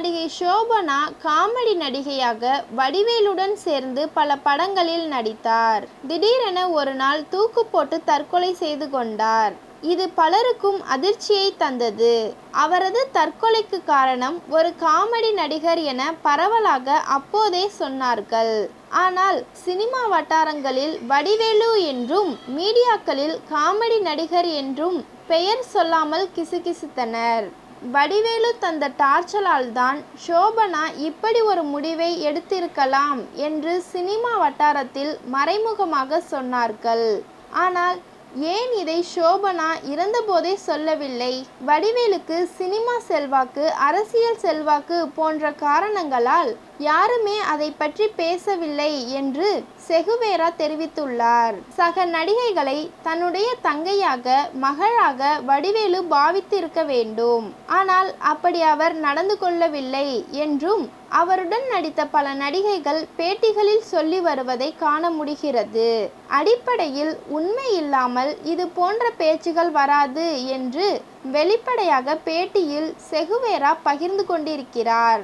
நடிகை ஷோபனா காமெடி நடிகையாக வடிவேலுடன் சேர்ந்து பல படங்களில் நடித்தார். திடீரென ஒரு நாள் தூக்கு போட்டு தற்கொலை செய்து கொண்டார். இது பலருக்கும் அதிர்ச்சியை தந்தது. அவரது தற்கொலைக்கு காரணம் ஒரு காமெடி நடிகர் என பரவலாக அப்போதே சொன்னார்கள். ஆனால் சினிமா வட்டாரங்களில் வடிவேலு என்றும் மீடியாக்களில் காமெடி நடிகர் என்றும் பெயர் சொல்லாமல் கிசுகிசுத்தனர். வடிவேலு தந்த டார்ச்சரால் தான் ஷோபனா இப்படி ஒரு முடிவை எடுத்திருக்கலாம் என்று சினிமா வட்டாரத்தில் மறைமுகமாக சொன்னார்கள். ஆனால் ஏன் இதை ஷோபனா இறந்தபோதே சொல்லவில்லை? வடிவேலுக்கு சினிமா செல்வாக்கு, அரசியல் செல்வாக்கு போன்ற காரணங்களால் யாருமே அதை பற்றி பேசவில்லை என்று செகுவேரா தெரிவித்துள்ளார். சக நடிகைகளை தன்னுடைய தங்கையாக, மகளாக வடிவேலு பாவித்திருக்க வேண்டும். ஆனால் அப்படி அவர் நடந்து கொள்ளவில்லை என்றும் அவருடன் நடித்த பல நடிகைகள் பேட்டிகளில் சொல்லி வருவதை காண முடிகிறது. அடிப்படையில் உண்மை இல்லாமல் இது போன்ற பேச்சுகள் வராது என்று வெளிப்படையாக பேட்டியில் செகுவேரா பகிர்ந்து கொண்டிருக்கிறார்.